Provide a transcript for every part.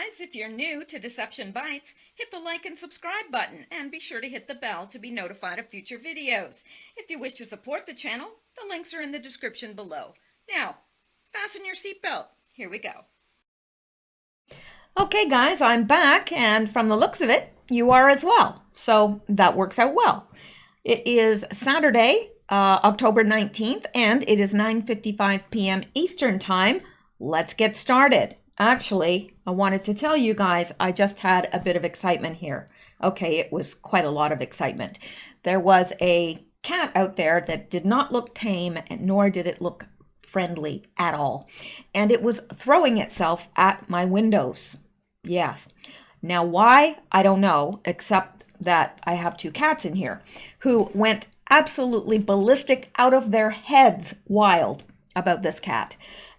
guys, if you're new to Deception Bites, hit the like and subscribe button and be sure to hit the bell to be notified of future videos. If you wish to support the channel, the links are in the description below. Now, fasten your seatbelt. Here we go. Okay guys, I'm back, and from the looks of it, you are as well. So that works out well. It is Saturday, October 19th, and it is 9:55 p.m. Eastern Time. Let's get started. Actually, I wanted to tell you guys, I just had a bit of excitement here. Okay, it was quite a lot of excitement. There was a cat out there that did not look tame, nor did it look friendly at all. And it was throwing itself at my windows. Yes. Now, why? I don't know, except that I have two cats in here who went absolutely ballistic, out of their heads wild about this cat.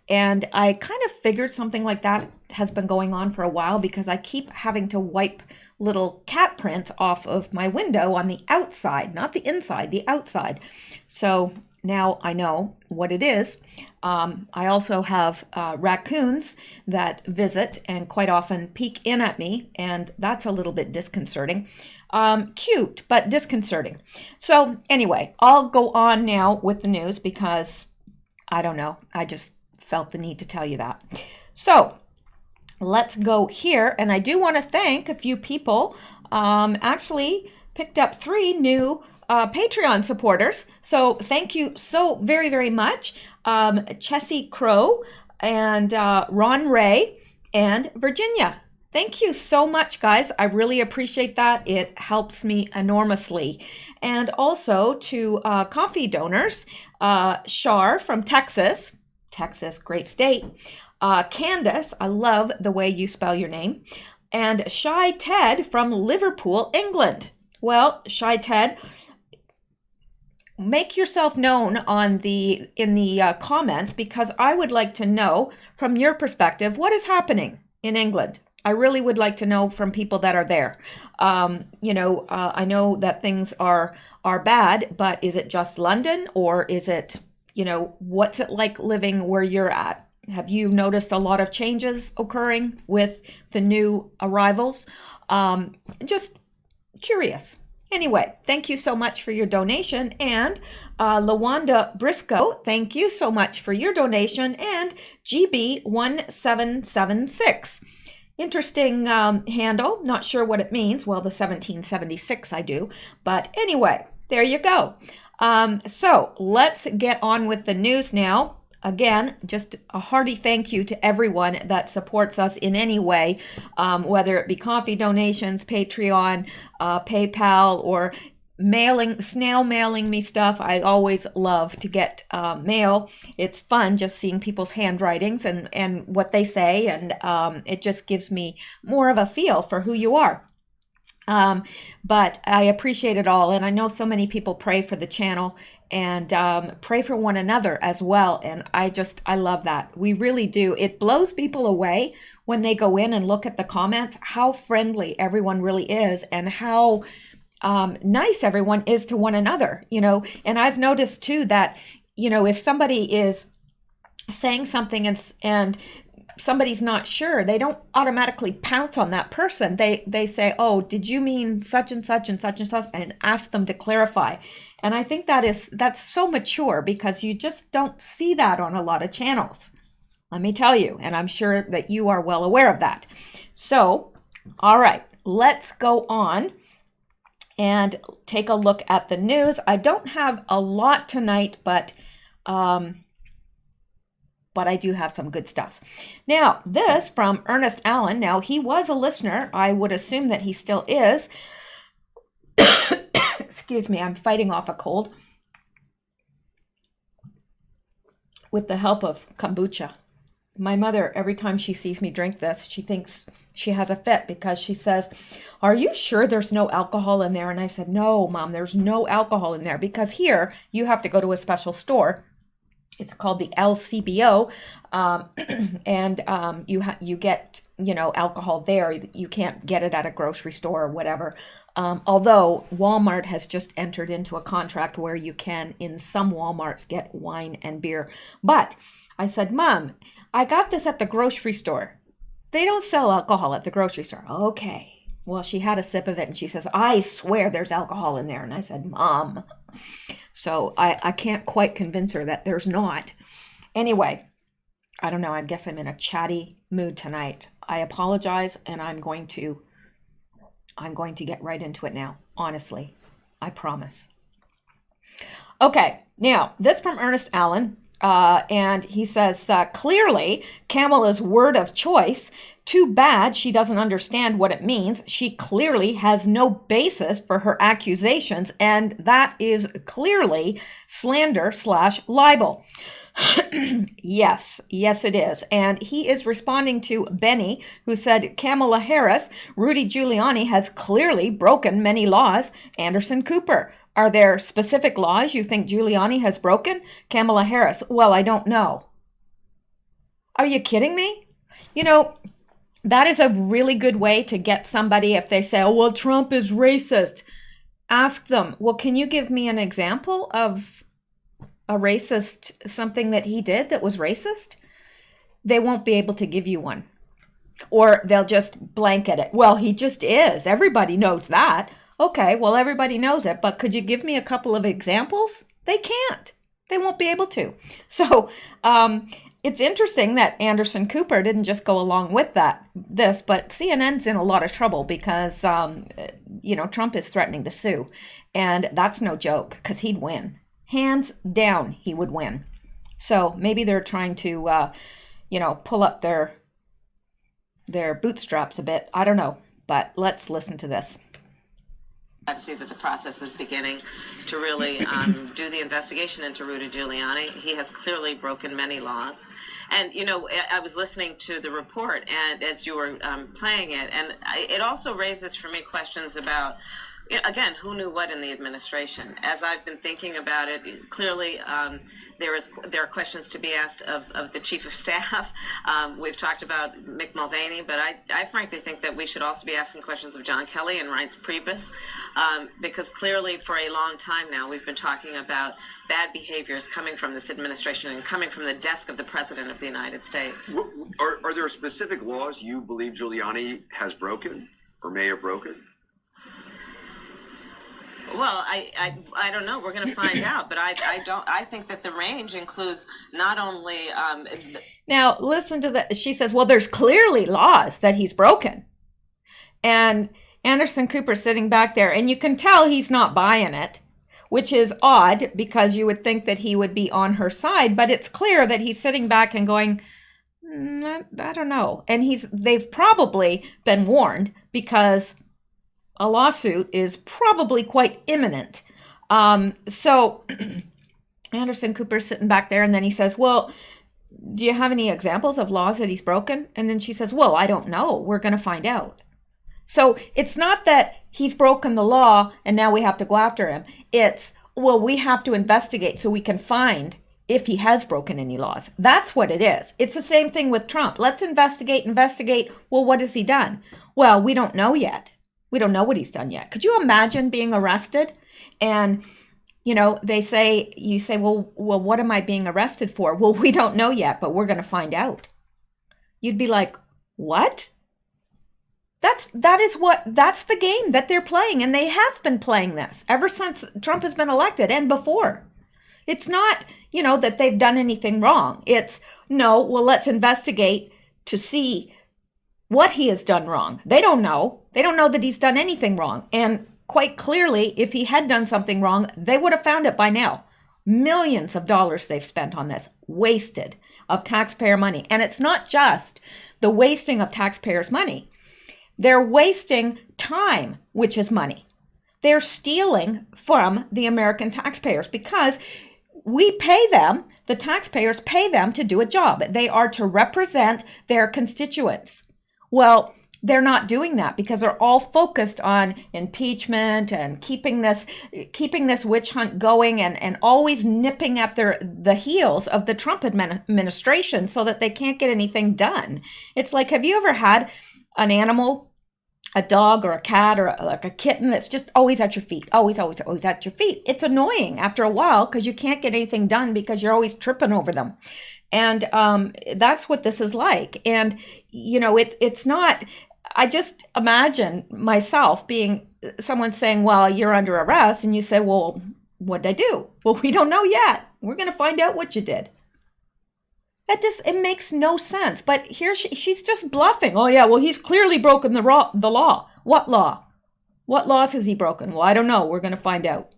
And I kind of figured something like that has been going on for a while because I keep having to wipe little cat prints off of my window on the outside, not the inside, the outside. So now I know what it is. I also have raccoons that visit and quite often peek in at me, and that's a little bit disconcerting. Cute, but disconcerting. So anyway, I'll go on now with the news because I don't know. I just felt the need to tell you that. So let's go here. And I do want to thank a few people. Actually picked up 3 new Patreon supporters. So thank you so very, very much. Chessie Crow and Ron Ray and Virginia. Thank you so much, guys. I really appreciate that. It helps me enormously. And also to coffee donors, Shar from Texas, great state. Candace, I love the way you spell your name. And Shy Ted from Liverpool, England. Well, Shy Ted, make yourself known in the comments, because I would like to know from your perspective what is happening in England. I really would like to know from people that are there. I know that things are bad, but is it just London, or is it, what's it like living where you're at? Have you noticed a lot of changes occurring with the new arrivals? Just curious. Anyway, thank you so much for your donation. And Lawanda Briscoe, thank you so much for your donation. And GB1776. Interesting handle. Not sure what it means. Well, the 1776 I do. But anyway, there you go. So let's get on with the news now. Again, just a hearty thank you to everyone that supports us in any way, whether it be coffee donations, Patreon, PayPal, or snail mailing me stuff. I always love to get mail. It's fun just seeing people's handwritings and what they say, and it just gives me more of a feel for who you are. But I appreciate it all, and I know so many people pray for the channel and pray for one another as well, and I love that. We really do. It blows people away when they go in and look at the comments, how friendly everyone really is, and how nice everyone is to one another, and I've noticed too that, if somebody is saying something and somebody's not sure, they don't automatically pounce on that person. They say, oh, did you mean such and such and such and such, and ask them to clarify. And I think that's so mature, because you just don't see that on a lot of channels. Let me tell you, and I'm sure that you are well aware of that. So, all right, let's go on and take a look at the news. I don't have a lot tonight, but I do have some good stuff. Now, this from Ernest Allen. Now, he was a listener. I would assume that he still is. Excuse me, I'm fighting off a cold with the help of kombucha. My mother, every time she sees me drink this, she thinks she has a fit, because she says, are you sure there's no alcohol in there? And I said, no, Mom, there's no alcohol in there, because here you have to go to a special store. It's called the LCBO, and you get, alcohol there. You can't get it at a grocery store or whatever. Although Walmart has just entered into a contract where you can, in some Walmarts, get wine and beer. But I said, Mom, I got this at the grocery store. They don't sell alcohol at the grocery store. Okay. Well, she had a sip of it and she says, I swear there's alcohol in there. And I said, Mom. So I can't quite convince her that there's not. Anyway, I don't know. I guess I'm in a chatty mood tonight. I apologize, and I'm going to get right into it now. Honestly, I promise. Okay, now this from Ernest Allen, and he says, clearly Kamala's word of choice. Too bad she doesn't understand what it means. She clearly has no basis for her accusations, and that is clearly slander/libel. Yes, it is. And he is responding to Benny, who said, Kamala Harris, Rudy Giuliani has clearly broken many laws. Anderson Cooper, are there specific laws you think Giuliani has broken? Kamala Harris, well, I don't know. Are you kidding me? You know, that is a really good way to get somebody, if they say, oh, well, Trump is racist. Ask them, well, can you give me an example of a racist, something that he did that was racist? They won't be able to give you one. Or they'll just blanket it. Well, he just is. Everybody knows that. Okay, well, everybody knows it, but could you give me a couple of examples? They can't. They won't be able to. So it's interesting that Anderson Cooper didn't just go along with this, but CNN's in a lot of trouble because, Trump is threatening to sue. And that's no joke, because he'd win. Hands down, he would win. So maybe they're trying to, pull up their bootstraps a bit. I don't know, but let's listen to this. I see that the process is beginning to really do the investigation into Rudy Giuliani. He has clearly broken many laws. And, I was listening to the report and as you were playing it, and it also raises for me questions about, again, who knew what in the administration? As I've been thinking about it, clearly there are questions to be asked of the chief of staff. We've talked about Mick Mulvaney, but I frankly think that we should also be asking questions of John Kelly and Reince Priebus, because clearly for a long time now we've been talking about bad behaviors coming from this administration and coming from the desk of the President of the United States. Are there specific laws you believe Giuliani has broken or may have broken? Well, I don't know. We're going to find out, but I think that the range includes not only. Now listen to that. She says, "Well, there's clearly laws that he's broken," and Anderson Cooper's sitting back there, and you can tell he's not buying it, which is odd because you would think that he would be on her side, but it's clear that he's sitting back and going, I don't know, and they've probably been warned because a lawsuit is probably quite imminent. So Anderson Cooper's sitting back there, and then he says, well, do you have any examples of laws that he's broken? And then she says, well, I don't know. We're going to find out. So it's not that he's broken the law and now we have to go after him. It's, well, we have to investigate so we can find if he has broken any laws. That's what it is. It's the same thing with Trump. Let's investigate. Well, what has he done? Well, we don't know yet. We don't know what he's done yet. Could you imagine being arrested and, you say, well, what am I being arrested for? Well, we don't know yet, but we're going to find out. You'd be like, what? That's the game that they're playing. And they have been playing this ever since Trump has been elected and before. It's not, that they've done anything wrong. It's no, well, let's investigate to see what he has done wrong. They don't know. They don't know that he's done anything wrong. And quite clearly, if he had done something wrong, they would have found it by now. Millions of dollars they've spent on this, wasted of taxpayer money. And it's not just the wasting of taxpayers' money. They're wasting time, which is money. They're stealing from the American taxpayers because we pay them, the taxpayers pay them to do a job. They are to represent their constituents. Well, they're not doing that because they're all focused on impeachment and keeping this witch hunt going and always nipping at the heels of the Trump administration so that they can't get anything done. It's like, have you ever had an animal, a dog or a cat or like a kitten that's just always at your feet, always at your feet? It's annoying after a while because you can't get anything done because you're always tripping over them. And that's what this is like. And, it's not, I just imagine myself being someone saying, well, you're under arrest. And you say, well, what'd I do? Well, we don't know yet. We're going to find out what you did. It makes no sense. But here she's just bluffing. Oh, yeah, well, he's clearly broken the law. What law? What laws has he broken? Well, I don't know. We're going to find out.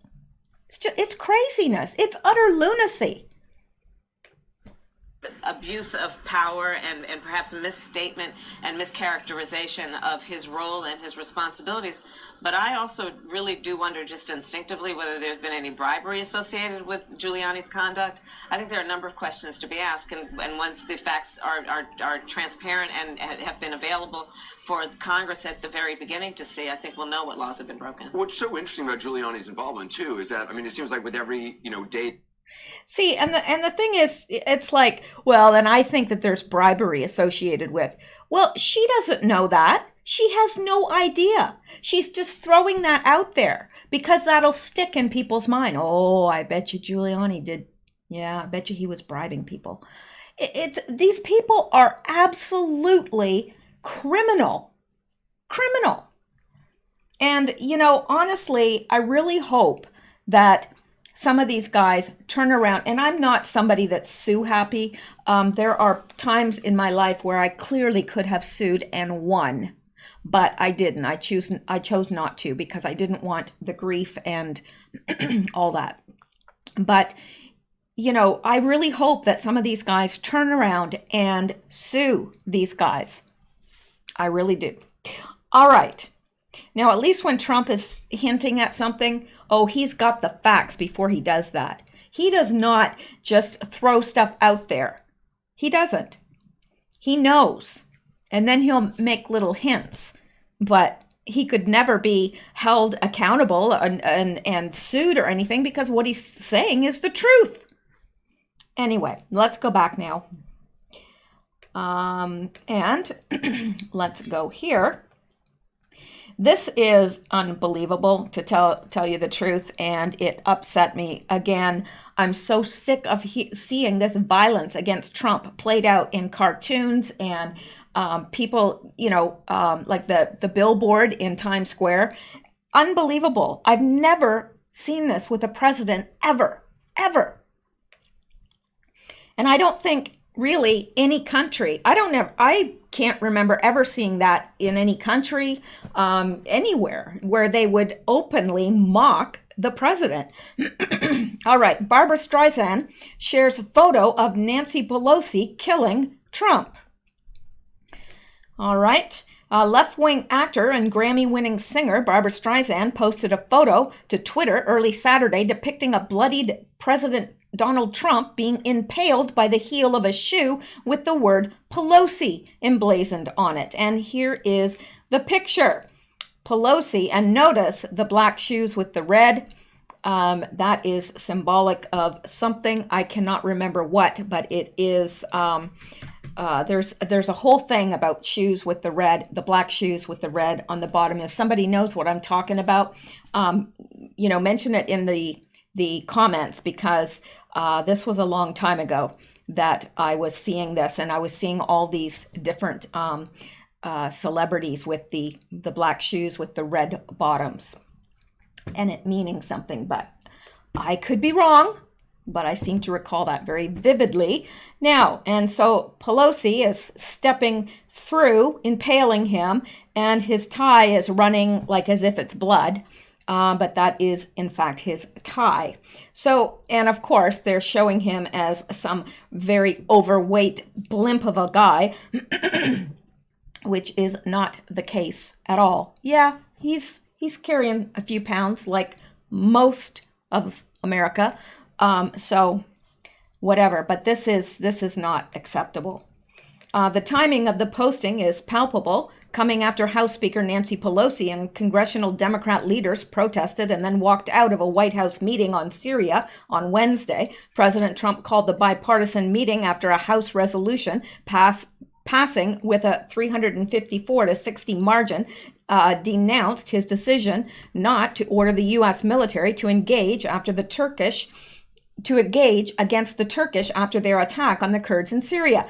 It's craziness. It's utter lunacy. Abuse of power and perhaps misstatement and mischaracterization of his role and his responsibilities. But I also really do wonder just instinctively whether there's been any bribery associated with Giuliani's conduct. I think there are a number of questions to be asked, and once the facts are transparent and have been available for Congress at the very beginning to see, I think we'll know what laws have been broken. What's so interesting about Giuliani's involvement too is that, I mean, it seems like with every day. See, and the thing is, it's like, well, and I think that there's bribery associated with. Well, she doesn't know that. She has no idea. She's just throwing that out there because that'll stick in people's mind. Oh, I bet you Giuliani did. Yeah, I bet you he was bribing people. These people are absolutely criminal. Criminal. And, honestly, I really hope that some of these guys turn around, and I'm not somebody that's sue happy. There are times in my life where I clearly could have sued and won, but I didn't. I chose not to because I didn't want the grief and all that. But, I really hope that some of these guys turn around and sue these guys. I really do. All right. Now, at least when Trump is hinting at something, oh, he's got the facts before he does that. He does not just throw stuff out there. He doesn't. He knows. And then he'll make little hints. But he could never be held accountable and sued or anything because what he's saying is the truth. Anyway, let's go back now. And let's go here. This is unbelievable, to tell you the truth, and it upset me again. I'm so sick of seeing this violence against Trump played out in cartoons and people, like the billboard in Times Square. Unbelievable. I've never seen this with a president ever. And I don't think really any country, I can't remember ever seeing that in any country, anywhere where they would openly mock the president. All right, Barbara Streisand shares a photo of Nancy Pelosi killing Trump. All right, left-wing actor and Grammy-winning singer Barbara Streisand posted a photo to Twitter early Saturday depicting a bloodied President Donald Trump being impaled by the heel of a shoe with the word Pelosi emblazoned on it. And here is the picture. Pelosi, and notice the black shoes with the red. That is symbolic of something. I cannot remember what, but it is, there's a whole thing about shoes with the red, the black shoes with the red on the bottom. If somebody knows what I'm talking about, mention it in the comments, because this was a long time ago that I was seeing this, and I was seeing all these different celebrities with the black shoes with the red bottoms, and it meaning something, but I could be wrong, but I seem to recall that very vividly. Now, and so Pelosi is stepping through, impaling him, and his tie is running like as if it's blood. But that is, in fact, his tie. So, and of course, they're showing him as some very overweight blimp of a guy, which is not the case at all. Yeah, he's carrying a few pounds like most of America. So, whatever. But this is not acceptable. The timing of the posting is palpable, coming after House Speaker Nancy Pelosi and congressional Democrat leaders protested and then walked out of a White House meeting on Syria on Wednesday. President Trump called the bipartisan meeting after a House resolution passing with a 354-60 margin denounced his decision not to order the U.S. military to engage after the Turkish to engage against the Turkish after their attack on the Kurds in Syria.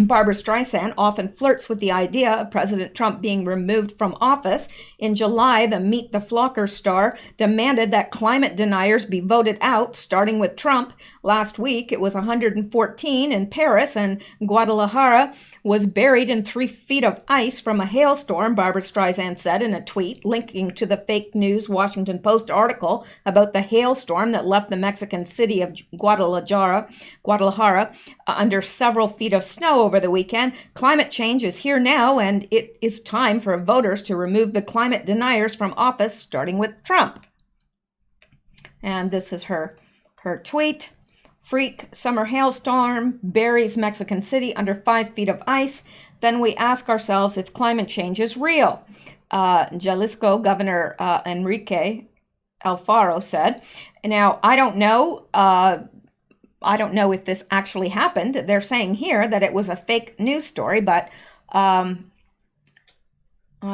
Barbara Streisand often flirts with the idea of President Trump being removed from office. In July, the Meet the Flockers star demanded that climate deniers be voted out, starting with Trump. Last week, it was 114 in Paris, and Guadalajara was buried in 3 feet of ice from a hailstorm, Barbara Streisand said in a tweet, linking to the fake news Washington Post article about the hailstorm that left the Mexican city of Guadalajara under several feet of snow over the weekend. Climate change is here now, and it is time for voters to remove the climate deniers from office, starting with Trump. And this is her tweet. Freak summer hailstorm buries Mexican city under 5 feet of ice. Then we ask ourselves if climate change is real. Jalisco Governor Enrique Alfaro said. Now, I don't know if this actually happened. They're saying here that it was a fake news story, but I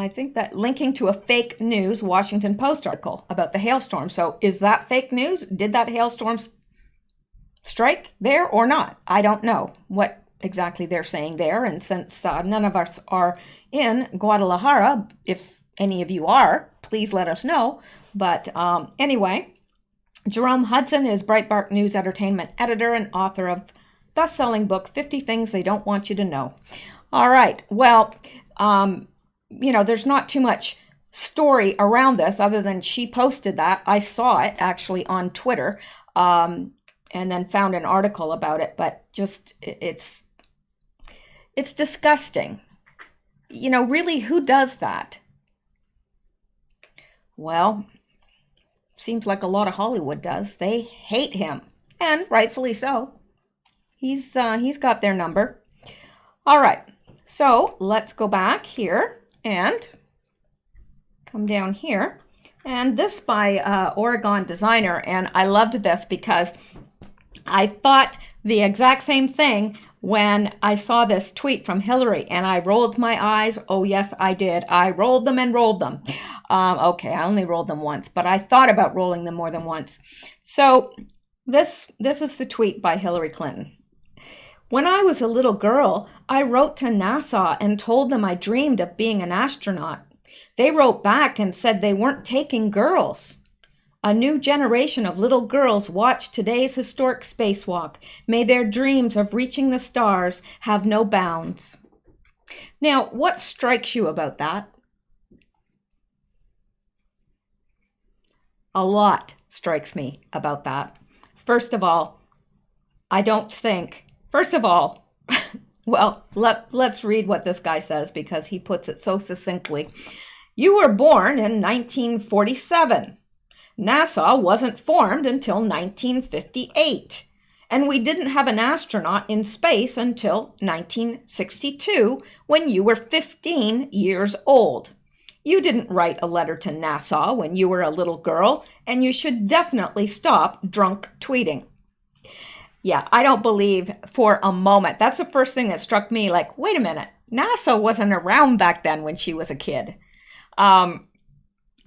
think that linking to a fake news Washington Post article about the hailstorm. So is that fake news? Did that hailstorm strike there or not? I don't know what exactly they're saying there. And since none of us are in Guadalajara, if any of you are, please let us know. But anyway, Jerome Hudson is Breitbart News Entertainment editor and author of best-selling book, 50 Things They Don't Want You to Know. All right. Well, there's not too much story around this other than she posted that. I saw it actually on Twitter. And then found an article about it, but just it's disgusting. Really, who does that? Well, seems like a lot of Hollywood does. They hate him, and rightfully so. He's got their number. All right, so let's go back here and come down here. And this by Oregon designer, and I loved this because I thought the exact same thing when I saw this tweet from Hillary, and I rolled my eyes. Oh, yes, I did. I rolled them and rolled them. Okay, I only rolled them once, but I thought about rolling them more than once. So this is the tweet by Hillary Clinton. When I was a little girl, I wrote to NASA and told them I dreamed of being an astronaut. They wrote back and said they weren't taking girls. A new generation of little girls watch today's historic spacewalk. May their dreams of reaching the stars have no bounds. Now, what strikes you about that? A lot strikes me about that. First of all, well, let's read what this guy says because he puts it so succinctly. You were born in 1947. NASA wasn't formed until 1958, and we didn't have an astronaut in space until 1962 when you were 15 years old. You didn't write a letter to NASA when you were a little girl, and you should definitely stop drunk tweeting. Yeah, I don't believe for a moment. That's the first thing that struck me, like, wait a minute, NASA wasn't around back then when she was a kid.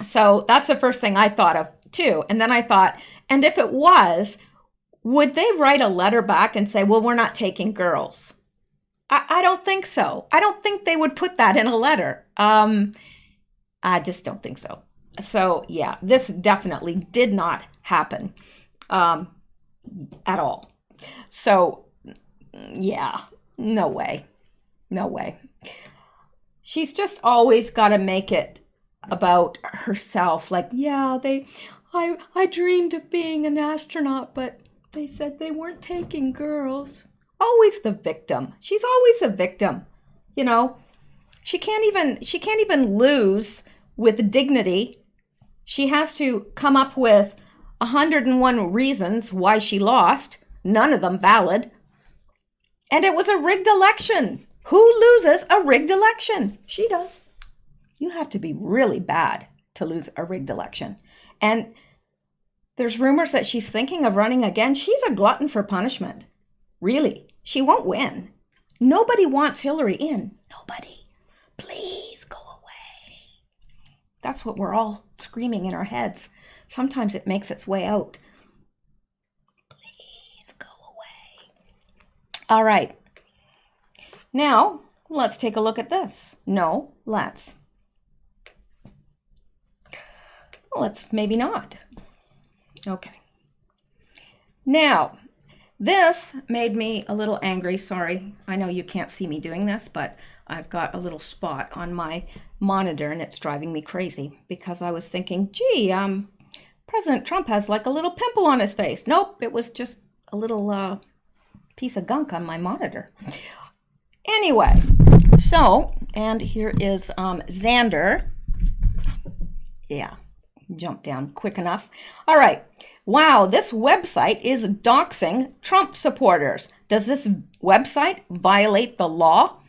So that's the first thing I thought of too. And then I thought, and if it was, would they write a letter back and say, well, we're not taking girls? I don't think so. I don't think they would put that in a letter. I just don't think so. So yeah, this definitely did not happen at all. So yeah, no way. No way. She's just always got to make it about herself. Like, yeah, I dreamed of being an astronaut, but they said they weren't taking girls. Always the victim. She's always a victim. She can't even lose with dignity. She has to come up with 101 reasons why she lost, none of them valid. And it was a rigged election. Who loses a rigged election? She does. You have to be really bad to lose a rigged election. And there's rumors that she's thinking of running again. She's a glutton for punishment. Really. She won't win. Nobody wants Hillary in. Nobody. Please go away. That's what we're all screaming in our heads. Sometimes it makes its way out. Please. All right. Now, let's take a look at this. No, let's. Let's maybe not. Okay. Now, this made me a little angry. Sorry, I know you can't see me doing this, but I've got a little spot on my monitor and it's driving me crazy because I was thinking, gee, President Trump has like a little pimple on his face. Nope, it was just a little piece of gunk on my monitor. Anyway, so, and here is Xander. Yeah, jump down quick enough. All right. Wow, this website is doxing Trump supporters. Does this website violate the law?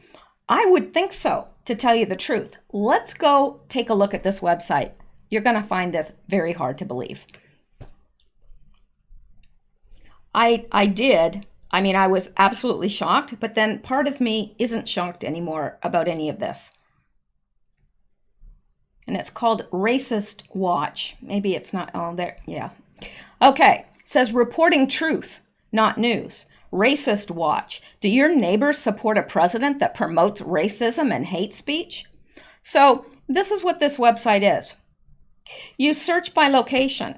I would think so, to tell you the truth. Let's go take a look at this website. You're going to find this very hard to believe. I was absolutely shocked, but then part of me isn't shocked anymore about any of this. And it's called Racist Watch. Maybe it's not, oh, there, yeah. Okay, it says reporting truth, not news. Racist Watch. Do your neighbors support a president that promotes racism and hate speech? So this is what this website is. You search by location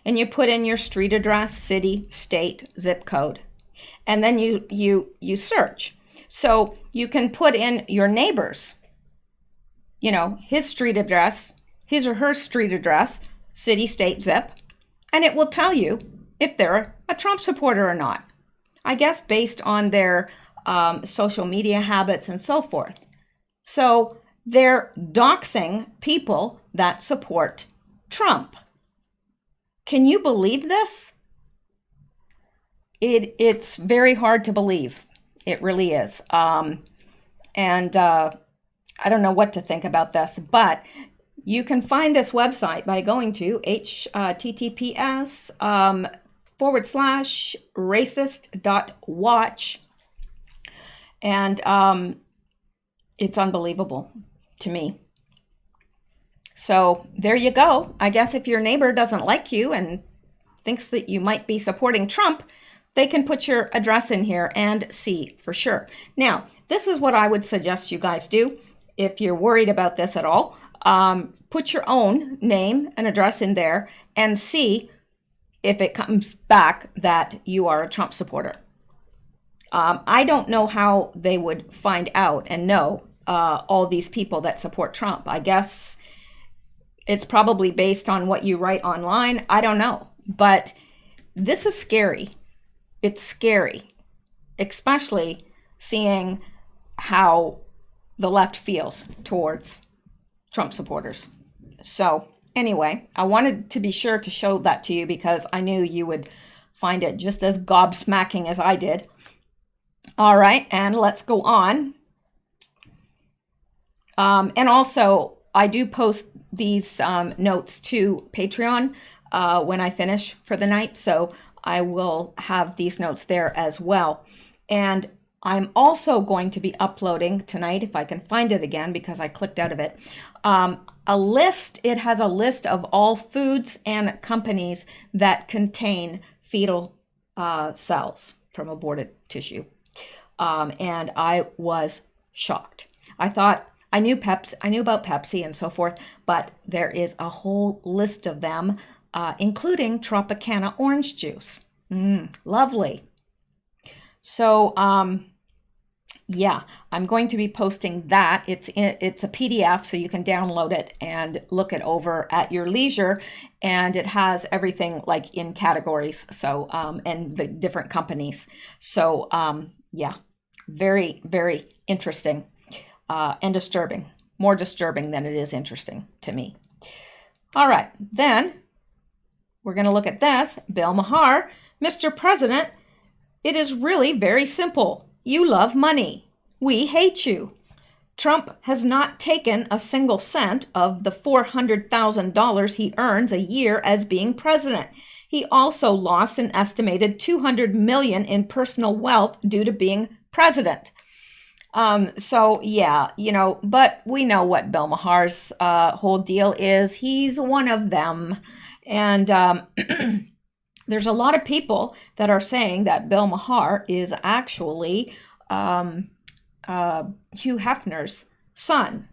and you put in your street address, city, state, zip code, and then you search. So you can put in your neighbors, you know, his street address, his or her street address, city, state, zip, and it will tell you if they're a Trump supporter or not. I guess based on their social media habits and so forth. So they're doxing people that support Trump. Can you believe this? It's very hard to believe. It really is. I don't know what to think about this, but you can find this website by going to https://racist.watch. And it's unbelievable to me. So there you go. I guess if your neighbor doesn't like you and thinks that you might be supporting Trump, they can put your address in here and see for sure. Now, this is what I would suggest you guys do if you're worried about this at all. Put your own name and address in there and see if it comes back that you are a Trump supporter. I don't know how they would find out and know all these people that support Trump. I guess it's probably based on what you write online. I don't know. But this is scary. It's scary, especially seeing how the left feels towards Trump supporters. So anyway, I wanted to be sure to show that to you because I knew you would find it just as gobsmacking as I did. All right, and let's go on. And also, I do post these notes to Patreon when I finish for the night, so I will have these notes there as well. And I'm also going to be uploading tonight, if I can find it again, because I clicked out of it, a list. It has a list of all foods and companies that contain fetal cells from aborted tissue. And I was shocked. I thought I knew about Pepsi and so forth, but there is a whole list of them, including Tropicana orange juice. Lovely. So, yeah, I'm going to be posting that. It's a PDF, so you can download it and look it over at your leisure. And it has everything like in categories, so and the different companies. So, yeah, very, very interesting and disturbing. More disturbing than it is interesting to me. All right, then we're going to look at this. Bill Maher, Mr. President, it is really very simple. You love money. We hate you. Trump has not taken a single cent of the $400,000 he earns a year as being president. He also lost an estimated $200 million in personal wealth due to being president. So yeah, but we know what Bill Maher's whole deal is. He's one of them. And there's a lot of people that are saying that Bill Maher is actually Hugh Hefner's son.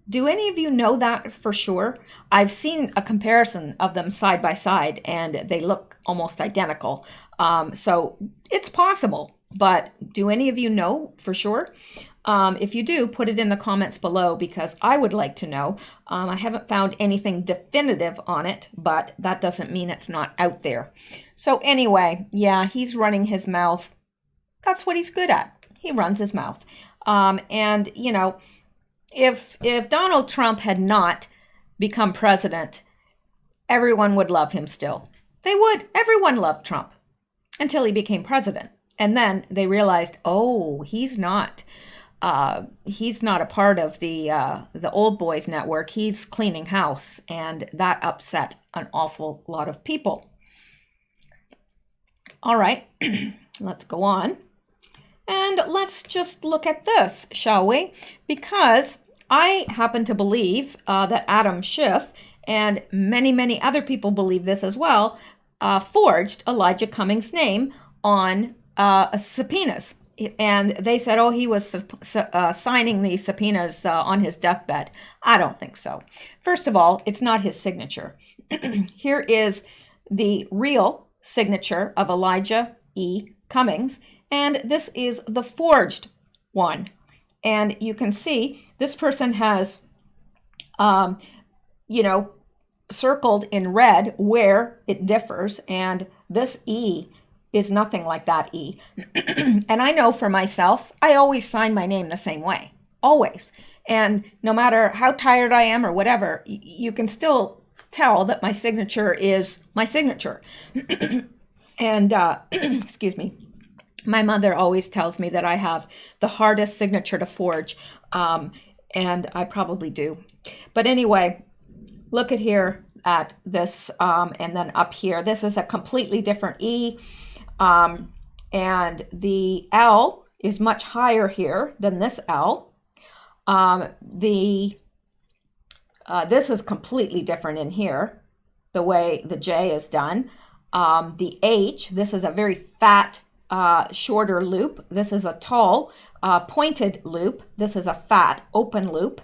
Do any of you know that for sure? I've seen a comparison of them side by side, and they look almost identical. So it's possible, but do any of you know for sure? If you do, put it in the comments below, because I would like to know. I haven't found anything definitive on it, but that doesn't mean it's not out there. So anyway, yeah, he's running his mouth. That's what he's good at. He runs his mouth. And, you know, if Donald Trump had not become president, everyone would love him still. They would. Everyone loved Trump until he became president. And then they realized, oh, he's not a part of the old boys network. He's cleaning house, and that upset an awful lot of people. All right, let's go on. And let's just look at this, shall we? Because I happen to believe that Adam Schiff, and many, many other people believe this as well, forged Elijah Cummings' name on subpoenas. And they said, oh, he was signing these subpoenas on his deathbed. I don't think so. First of all, it's not his signature. Here is the real signature of Elijah E. Cummings, and this is the forged one. And you can see this person has, circled in red where it differs, and this E is nothing like that E. And I know for myself, I always sign my name the same way, always. And no matter how tired I am or whatever, you can still tell that my signature is my signature. And, excuse me, my mother always tells me that I have the hardest signature to forge, and I probably do. But anyway, look at here at this, and then up here, this is a completely different E. And the L is much higher here than this L. This is completely different in here, the way the J is done. The H, this is a very fat, shorter loop. This is a tall, pointed loop. This is a fat, open loop,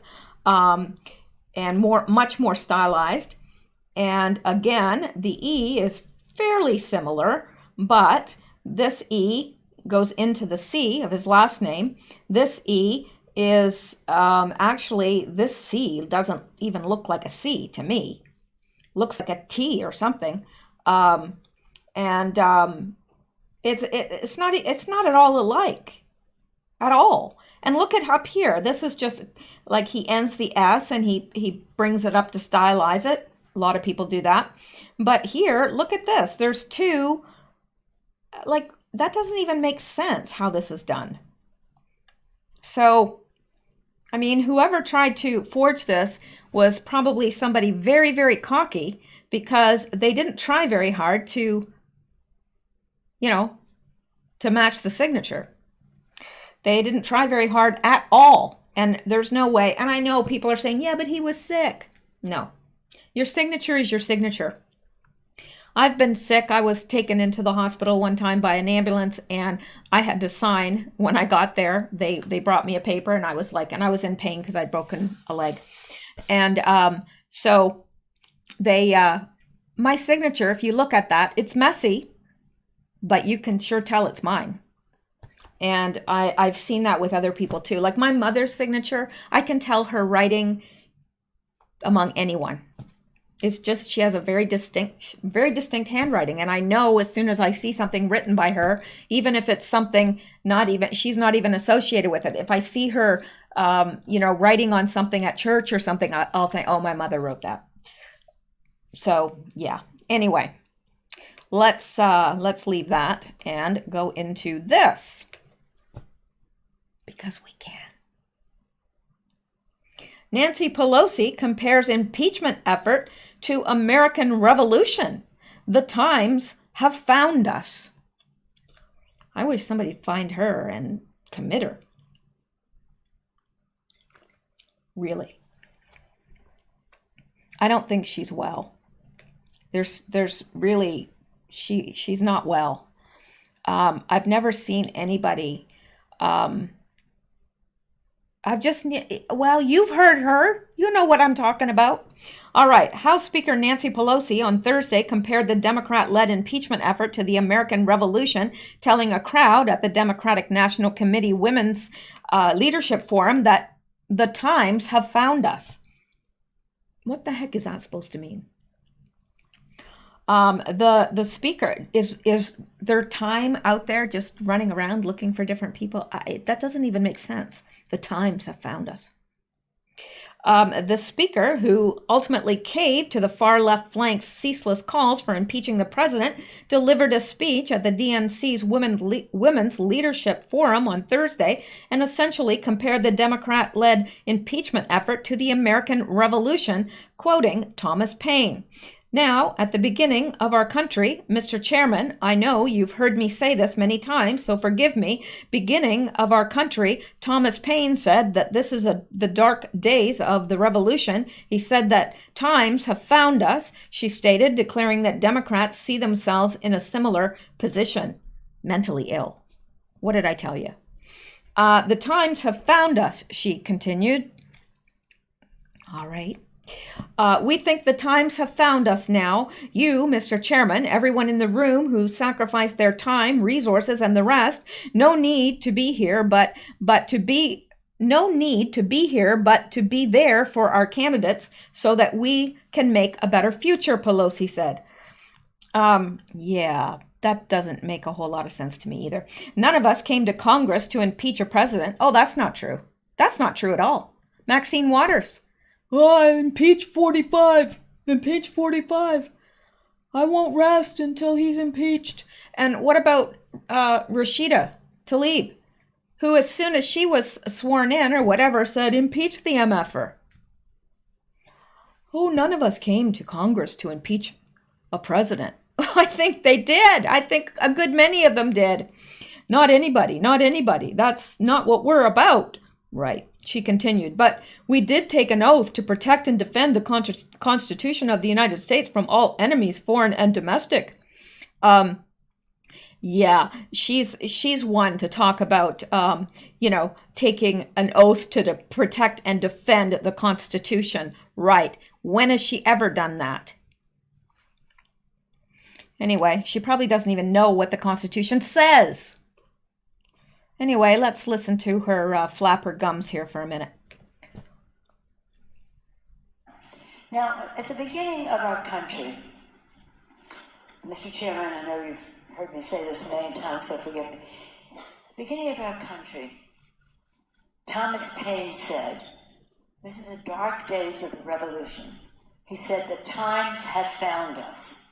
and much more stylized. And again, the E is fairly similar, but this E goes into the C of his last name. This E is actually, this C doesn't even look like a C to me. Looks like a T or something. It's not at all alike at all. And look at up here. This is just like he ends the S and he brings it up to stylize it. A lot of people do that. But here, look at this. There's two, like, that doesn't even make sense how this is done. So, I mean, whoever tried to forge this was probably somebody very, very cocky, because they didn't try very hard to match the signature. They didn't try very hard at all. And there's no way. And I know people are saying, yeah, but he was sick. No. Your signature is your signature. I've been sick. I was taken into the hospital one time by an ambulance, and I had to sign when I got there. They brought me a paper, and I was in pain because I'd broken a leg. And so they, my signature, if you look at that, it's messy, but you can sure tell it's mine. And I've seen that with other people too. Like my mother's signature, I can tell her writing among anyone. It's just, she has a very distinct handwriting. And I know as soon as I see something written by her, even if it's something she's not even associated with it. If I see her, writing on something at church or something, I'll think, oh, my mother wrote that. So yeah, anyway, let's leave that and go into this, because we can. Nancy Pelosi compares impeachment effort to American Revolution. The Times have found us. I wish somebody'd find her and commit her. Really. I don't think she's well. There's really She's not well. I've never seen anybody. Well, you've heard her. You know what I'm talking about. All right. House Speaker Nancy Pelosi on Thursday compared the Democrat-led impeachment effort to the American Revolution, telling a crowd at the Democratic National Committee Women's Leadership Forum that the times have found us. What the heck is that supposed to mean? The speaker is their time out there just running around looking for different people. That doesn't even make sense. The times have found us. The speaker, who ultimately caved to the far left flank's ceaseless calls for impeaching the president, delivered a speech at the DNC's Women's Leadership Forum on Thursday and essentially compared the Democrat-led impeachment effort to the American Revolution, quoting Thomas Paine. Now, at the beginning of our country, Mr. Chairman, I know you've heard me say this many times, so forgive me. Beginning of our country, Thomas Paine said that this is the dark days of the revolution. He said that times have found us, she stated, declaring that Democrats see themselves in a similar position. Mentally ill. What did I tell you? The times have found us, she continued. All right. We think the times have found us now. You, Mr. Chairman, everyone in the room who sacrificed their time, resources, and the rest. No need to be here, but to be there for our candidates so that we can make a better future, Pelosi said. Yeah, that doesn't make a whole lot of sense to me either. None of us came to Congress to impeach a president. Oh, that's not true. That's not true at all. Maxine Waters. Oh, impeach 45. Impeach 45. I won't rest until he's impeached. And what about Rashida Tlaib, who as soon as she was sworn in or whatever said, impeach the MFer. Oh, none of us came to Congress to impeach a president. I think they did. I think a good many of them did. Not anybody. That's not what we're about. Right, she continued, but we did take an oath to protect and defend the Constitution of the United States from all enemies, foreign and domestic. Yeah, she's one to talk about, taking an oath to protect and defend the Constitution. Right, when has she ever done that? Anyway, she probably doesn't even know what the Constitution says. Anyway, let's listen to her flap her gums here for a minute. Now, at the beginning of our country, Mr. Chairman, I know you've heard me say this many times, so forgive me. At the beginning of our country, Thomas Paine said, this is the dark days of the revolution. He said, the times have found us.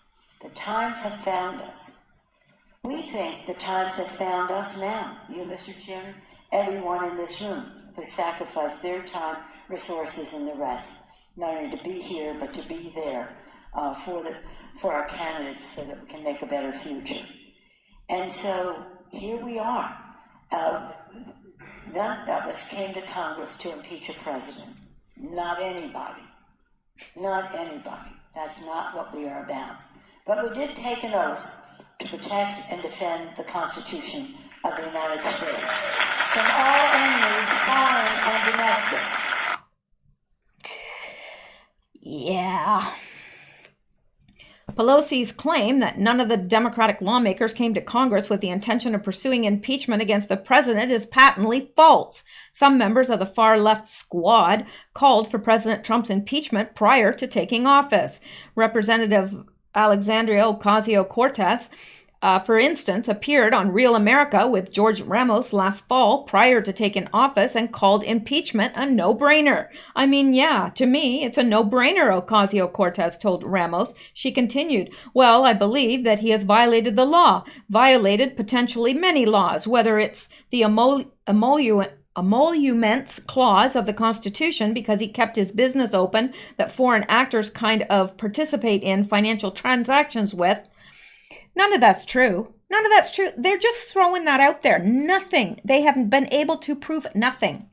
The times have found us. We think the times have found us now. You, Mr. Chairman, everyone in this room who sacrificed their time, resources, and the rest, not only to be here, but to be there for our candidates so that we can make a better future. And so here we are. None of us came to Congress to impeach a president. Not anybody. Not anybody. That's not what we are about. But we did take an oath to protect and defend the Constitution of the United States from all enemies, foreign and domestic. Yeah. Pelosi's claim that none of the Democratic lawmakers came to Congress with the intention of pursuing impeachment against the president is patently false. Some members of the far-left squad called for President Trump's impeachment prior to taking office. Representative Alexandria Ocasio-Cortez, for instance, appeared on Real America with George Ramos last fall prior to taking office and called impeachment a no-brainer. I mean, yeah, to me, it's a no-brainer, Ocasio-Cortez told Ramos. She continued, well, I believe that he has violated the law, violated potentially many laws, whether it's the emoluments clause of the Constitution because he kept his business open that foreign actors kind of participate in financial transactions with. None of that's true. None of that's true. They're just throwing that out there. Nothing. They haven't been able to prove nothing.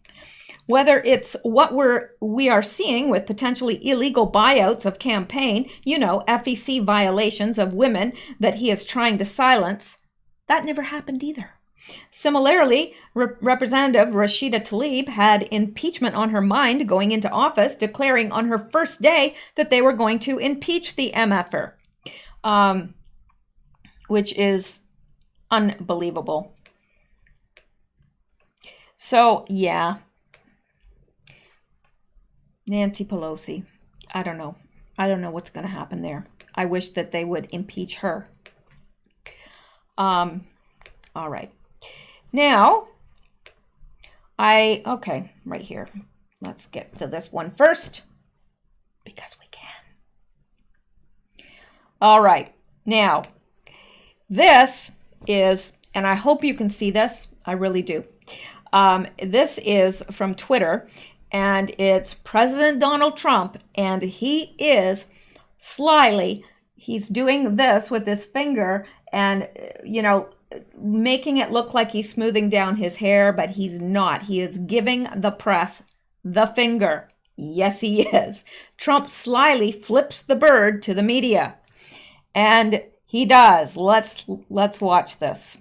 whether it's what we are seeing with potentially illegal buyouts of campaign, FEC violations of women that he is trying to silence, that never happened either. Similarly, Representative Rashida Tlaib had impeachment on her mind going into office, declaring on her first day that they were going to impeach the MFer, which is unbelievable. So, yeah. Nancy Pelosi. I don't know. I don't know what's going to happen there. I wish that they would impeach her. All right. Now, okay, right here. Let's get to this one first, because we can. All right. Now, this is, and I hope you can see this. I really do. This is from Twitter, and it's President Donald Trump, and he is slyly, he's doing this with his finger and, making it look like he's smoothing down his hair, but he's not. He is giving the press the finger. Yes, he is. Trump slyly flips the bird to the media, and he does. Let's watch this.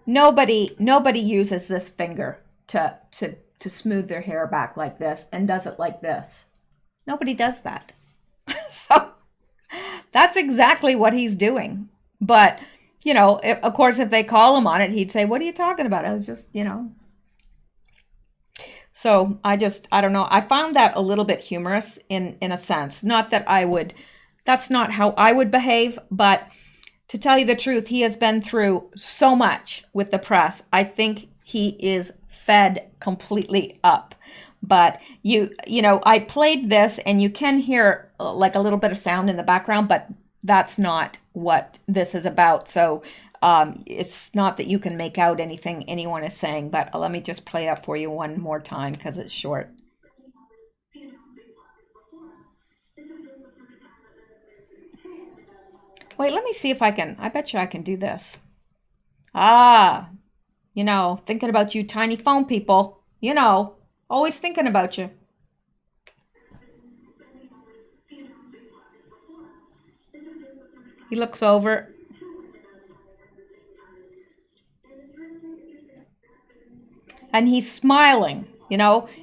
Nobody uses this finger to smooth their hair back like this and does it like this. Nobody does that. So that's exactly what he's doing. But, of course, if they call him on it, he'd say, "What are you talking about? I was just, So I don't know. I found that a little bit humorous in a sense. Not that that's not how I would behave, but to tell you the truth, he has been through so much with the press. I think he is fed completely up. But I played this, and you can hear like a little bit of sound in the background, but that's not what this is about. So it's not that you can make out anything anyone is saying, but let me just play it for you one more time because it's short. Wait, let me see if I bet you I can do this. Thinking about you tiny phone people, always thinking about you. He looks over. And he's smiling,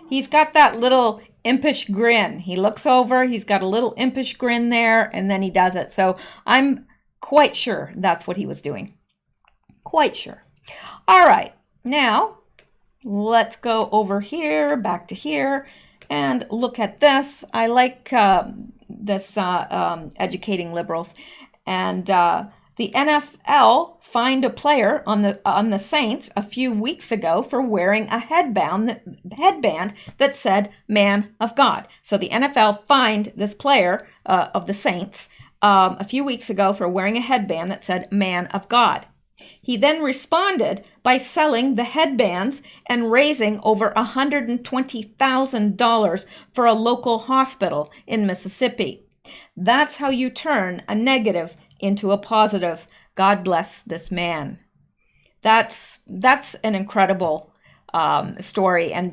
he's got that little impish grin. He looks over, he's got a little impish grin there, and then he does it. So I'm quite sure that's what he was doing. Quite sure. All right, now let's go over here, back to here, and look at this. I like this educating liberals. And the NFL fined a player on the Saints a few weeks ago for wearing a headband that said "Man of God." So the NFL fined this player of the Saints a few weeks ago for wearing a headband that said "Man of God." He then responded by selling the headbands and raising over $120,000 for a local hospital in Mississippi. That's how you turn a negative into a positive. God bless this man. That's an incredible story, and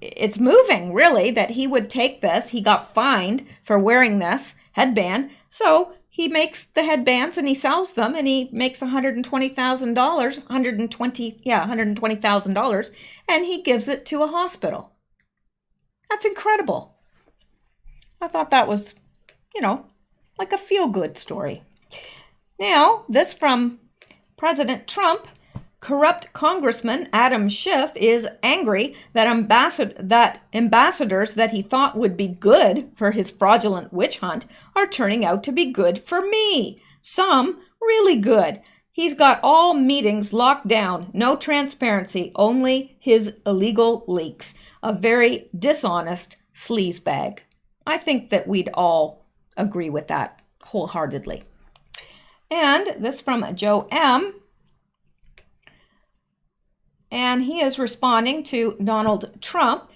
it's moving, really, that he would take this. He got fined for wearing this headband, so he makes the headbands and he sells them, and he makes $120,000, and he gives it to a hospital. That's incredible. I thought that was, like a feel-good story. Now, this from President Trump. Corrupt Congressman Adam Schiff is angry that ambassadors that he thought would be good for his fraudulent witch hunt are turning out to be good for me. Some really good. He's got all meetings locked down, no transparency, only his illegal leaks. A very dishonest sleazebag. I think that we'd all agree with that wholeheartedly. And this from Joe M. And he is responding to Donald Trump.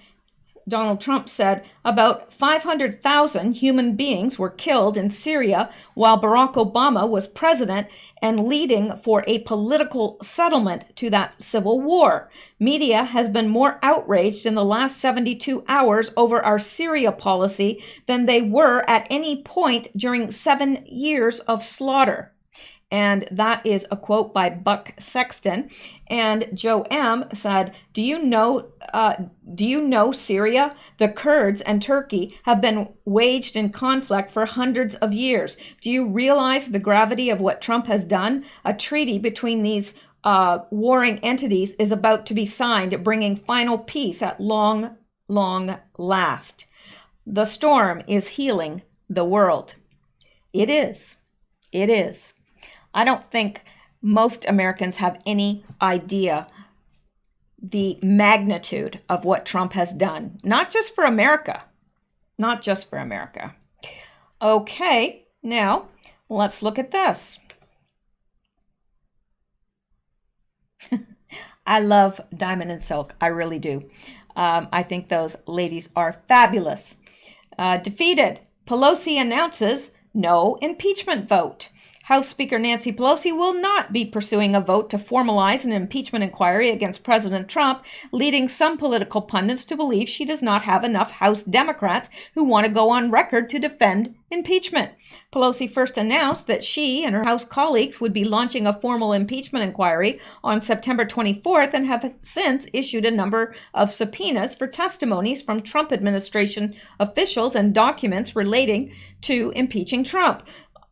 Donald Trump said about 500,000 human beings were killed in Syria while Barack Obama was president and leading for a political settlement to that civil war. Media has been more outraged in the last 72 hours over our Syria policy than they were at any point during 7 years of slaughter. And that is a quote by Buck Sexton. And Joe M. said, do you know Syria? The Kurds and Turkey have been waged in conflict for hundreds of years. Do you realize the gravity of what Trump has done? A treaty between these warring entities is about to be signed, bringing final peace at long, long last. The storm is healing the world. It is. It is. I don't think most Americans have any idea the magnitude of what Trump has done. Not just for America. Not just for America. Okay, now let's look at this. I love Diamond and Silk. I really do. I think those ladies are fabulous. Defeated. Pelosi announces no impeachment vote. House Speaker Nancy Pelosi will not be pursuing a vote to formalize an impeachment inquiry against President Trump, leading some political pundits to believe she does not have enough House Democrats who want to go on record to defend impeachment. Pelosi first announced that she and her House colleagues would be launching a formal impeachment inquiry on September 24th and have since issued a number of subpoenas for testimonies from Trump administration officials and documents relating to impeaching Trump.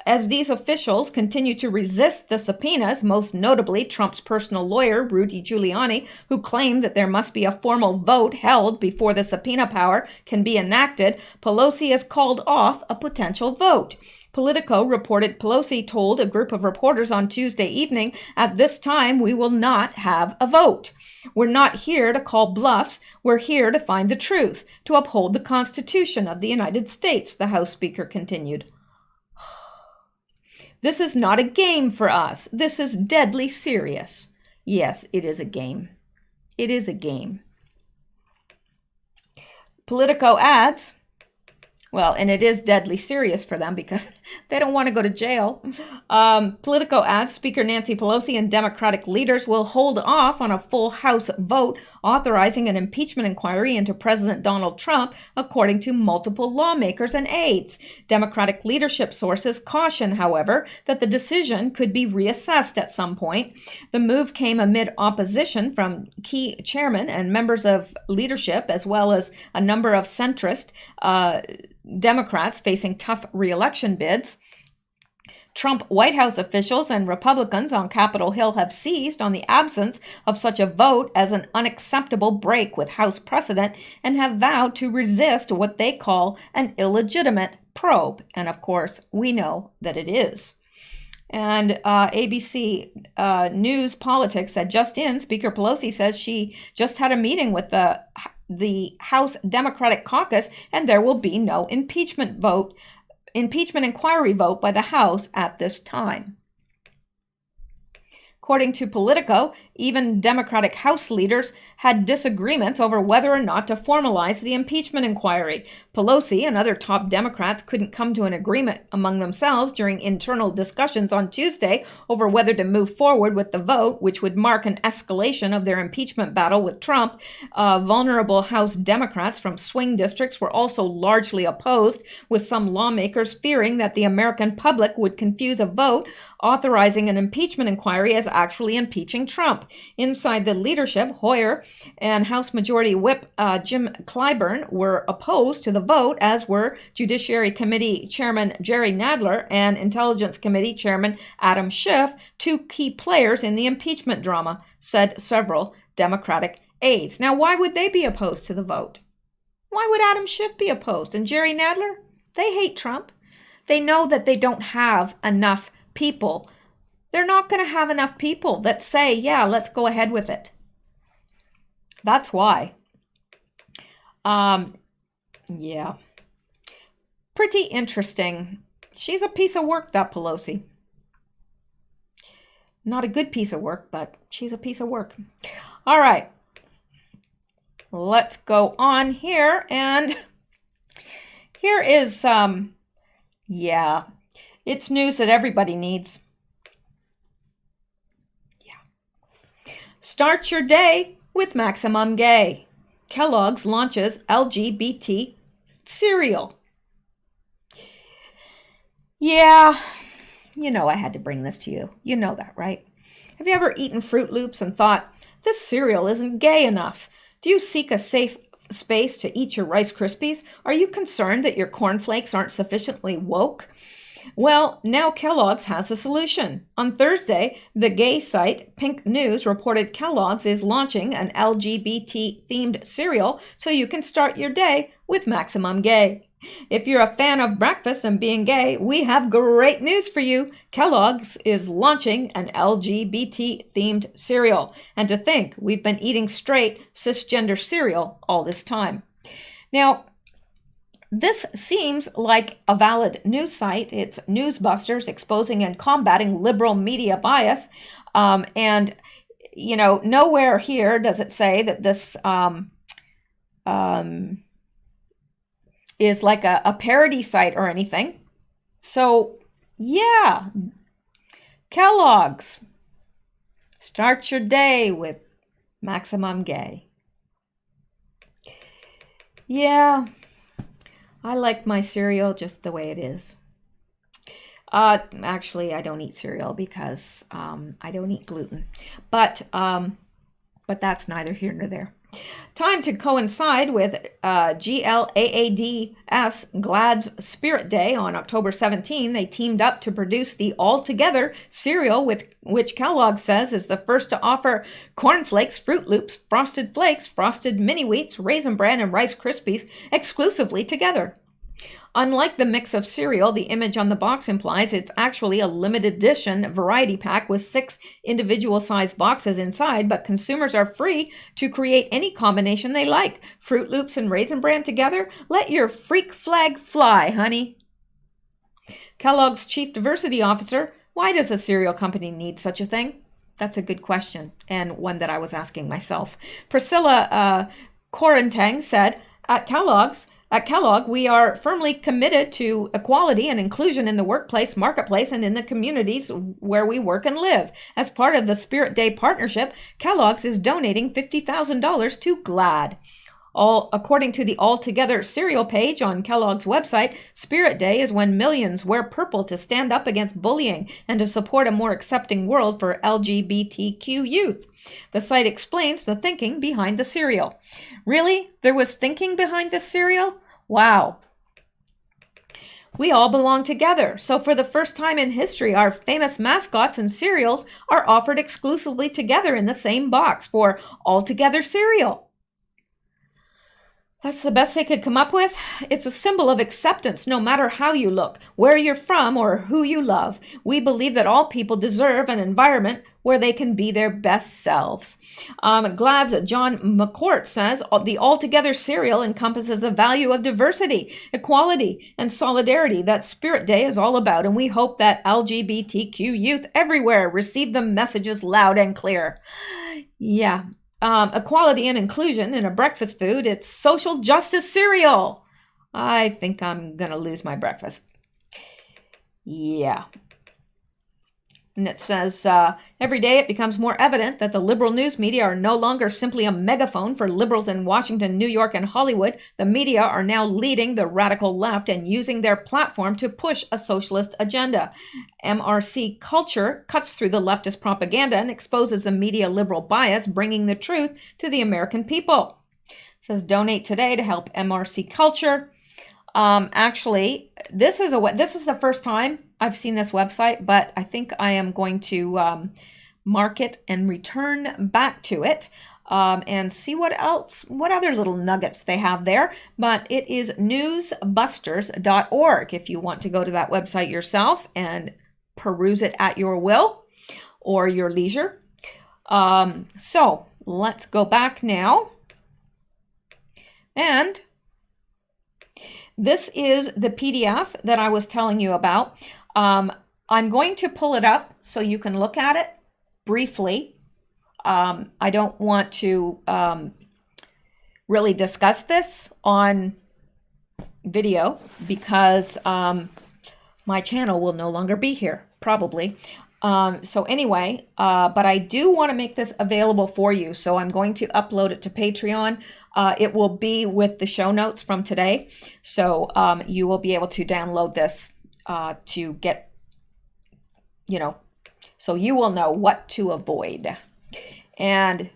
As these officials continue to resist the subpoenas, most notably Trump's personal lawyer, Rudy Giuliani, who claimed that there must be a formal vote held before the subpoena power can be enacted, Pelosi has called off a potential vote. Politico reported Pelosi told a group of reporters on Tuesday evening, "At this time, we will not have a vote. We're not here to call bluffs. We're here to find the truth, to uphold the Constitution of the United States," the House Speaker continued. This is not a game for us. This is deadly serious. Yes, it is a game. It is a game. Politico adds, well, and it is deadly serious for them because they don't want to go to jail. Politico adds Speaker Nancy Pelosi and Democratic leaders will hold off on a full House vote authorizing an impeachment inquiry into President Donald Trump, according to multiple lawmakers and aides. Democratic leadership sources caution, however, that the decision could be reassessed at some point. The move came amid opposition from key chairmen and members of leadership, as well as a number of centrist Democrats facing tough re-election bids. Trump White House officials and Republicans on Capitol Hill have seized on the absence of such a vote as an unacceptable break with House precedent and have vowed to resist what they call an illegitimate probe. And of course, we know that it is. And ABC News Politics said, just in, Speaker Pelosi says she just had a meeting with the House Democratic Caucus and there will be no impeachment inquiry vote by the House at this time. According to Politico, even Democratic House leaders had disagreements over whether or not to formalize the impeachment inquiry. Pelosi and other top Democrats couldn't come to an agreement among themselves during internal discussions on Tuesday over whether to move forward with the vote, which would mark an escalation of their impeachment battle with Trump. Vulnerable House Democrats from swing districts were also largely opposed, with some lawmakers fearing that the American public would confuse a vote authorizing an impeachment inquiry as actually impeaching Trump. Inside the leadership, Hoyer and House Majority Whip Jim Clyburn were opposed to the vote, as were Judiciary Committee Chairman Jerry Nadler and Intelligence Committee Chairman Adam Schiff, two key players in the impeachment drama, said several Democratic aides. Now, why would they be opposed to the vote? Why would Adam Schiff be opposed? And Jerry Nadler? They hate Trump. They know that they don't have enough people. They're not going to have enough people that say, yeah, let's go ahead with it. That's why. Yeah. Pretty interesting. She's a piece of work, that Pelosi. Not a good piece of work, but she's a piece of work. All right. let's go on here. And here is, yeah, it's news that everybody needs. Yeah. Start your day with Maximum Gay. Kellogg's launches LGBT cereal. Yeah, you know I had to bring this to you. You know that, right? Have you ever eaten Fruit Loops and thought, this cereal isn't gay enough? Do you seek a safe space to eat your Rice Krispies? Are you concerned that your cornflakes aren't sufficiently woke? Well, now Kellogg's has a solution. On Thursday, the gay site Pink News reported Kellogg's is launching an LGBT-themed cereal so you can start your day with Maximum Gay. If you're a fan of breakfast and being gay, we have great news for you. Kellogg's is launching an LGBT-themed cereal. And to think, we've been eating straight cisgender cereal all this time. Now, this seems like a valid news site. It's Newsbusters exposing and combating liberal media bias. And, you know, nowhere here does it say that this is like a parody site or anything. So, yeah, Kellogg's. Start your day with Maximum Gay. Yeah, I like my cereal just the way it is. Actually, I don't eat cereal because I don't eat gluten. But that's neither here nor there. Time to coincide with GLAADS GLAD's Spirit Day on October 17. They teamed up to produce the All Together cereal, with which Kellogg says is the first to offer cornflakes, Fruit Loops, Frosted Flakes, Frosted Mini Wheats, Raisin Bran, and Rice Krispies exclusively together. Unlike the mix of cereal the image on the box implies, it's actually a limited edition variety pack with 6 individual-sized boxes inside, but consumers are free to create any combination they like. Fruit Loops and Raisin Bran together? Let your freak flag fly, honey. Kellogg's chief diversity officer, why does a cereal company need such a thing? That's a good question, and one that I was asking myself. Priscilla Corentang said, At Kellogg, we are firmly committed to equality and inclusion in the workplace, marketplace, and in the communities where we work and live. As part of the Spirit Day partnership, Kellogg's is donating $50,000 to GLAD. According to the All Together cereal page on Kellogg's website, Spirit Day is when millions wear purple to stand up against bullying and to support a more accepting world for LGBTQ youth. The site explains the thinking behind the cereal. Really? There was thinking behind this cereal? Wow. We all belong together. So for the first time in history, our famous mascots and cereals are offered exclusively together in the same box for All Together cereal. That's the best they could come up with. It's a symbol of acceptance, no matter how you look, where you're from, or who you love. We believe that all people deserve an environment where they can be their best selves. GLAD's John McCourt says, the All-Together cereal encompasses the value of diversity, equality, and solidarity that Spirit Day is all about, and we hope that LGBTQ youth everywhere receive the messages loud and clear. Yeah. Equality and inclusion in a breakfast food. It's social justice cereal. I think I'm going to lose my breakfast. Yeah. And it says, every day it becomes more evident that the liberal news media are no longer simply a megaphone for liberals in Washington, New York, and Hollywood. The media are now leading the radical left and using their platform to push a socialist agenda. MRC culture cuts through the leftist propaganda and exposes the media liberal bias, bringing the truth to the American people. It says, donate today to help MRC culture. Actually, this is the first time I've seen this website, but I think I am going to mark it and return back to it and see what other little nuggets they have there. But it is newsbusters.org if you want to go to that website yourself and peruse it at your will or your leisure. So let's go back now. And this is the PDF that I was telling you about. I'm going to pull it up so you can look at it briefly. I don't want to really discuss this on video because my channel will no longer be here, probably. So anyway, but I do want to make this available for you. So I'm going to upload it to Patreon. It will be with the show notes from today. So you will be able to download this to get, you know, so you will know what to avoid. And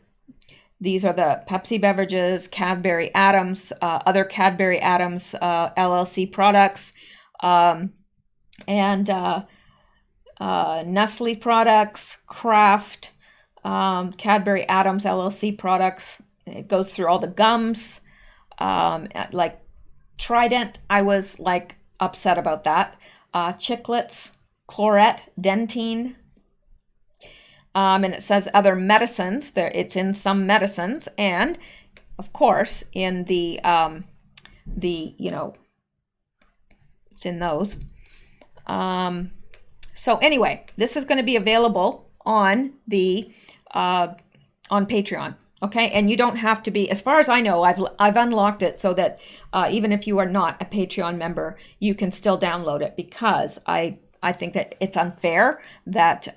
these are the Pepsi beverages, Cadbury Adams, other Cadbury Adams LLC products, and Nestle products, Kraft, Cadbury Adams LLC products. It goes through all the gums, like Trident. I was like upset about that. Chiclets, Chlorette, Dentine. And it says other medicines. There, it's in some medicines, and of course in the you know, it's in those. So anyway, this is going to be available on the on Patreon. Okay, and you don't have to be, as far as I know, I've unlocked it so that even if you are not a Patreon member, you can still download it, because I think that it's unfair that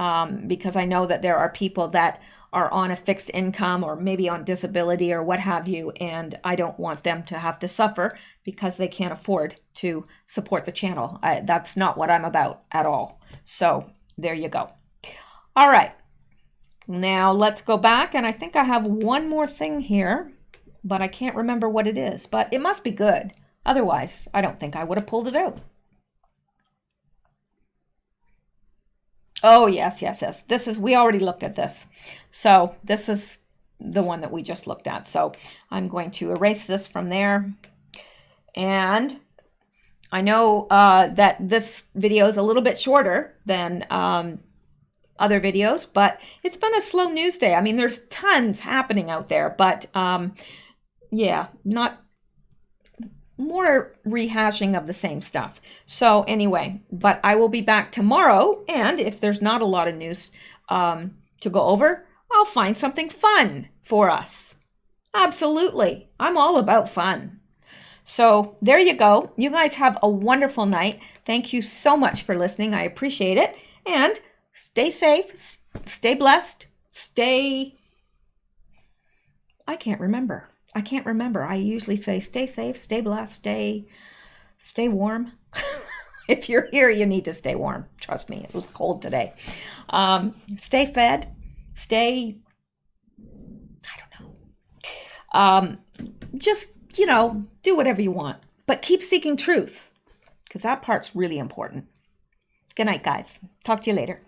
because I know that there are people that are on a fixed income or maybe on disability or what have you, and I don't want them to have to suffer because they can't afford to support the channel. That's not what I'm about at all. So there you go. All right. Now let's go back, and I think I have one more thing here, but I can't remember what it is, but it must be good. Otherwise, I don't think I would have pulled it out. Oh, yes. This is, we already looked at this. So this is the one that we just looked at. So I'm going to erase this from there. And I know that this video is a little bit shorter than other videos, but it's been a slow news day. I mean, there's tons happening out there, but yeah, not more rehashing of the same stuff. So anyway, but I will be back tomorrow, and if there's not a lot of news to go over, I'll find something fun for us. Absolutely. I'm all about fun. So there you go. You guys have a wonderful night. Thank you so much for listening. I appreciate it. And stay safe, stay blessed, I can't remember. I usually say stay safe, stay blessed, stay warm. If you're here, you need to stay warm. Trust me, it was cold today. Stay fed, I don't know. Just, you know, do whatever you want, but keep seeking truth, because that part's really important. Good night, guys. Talk to you later.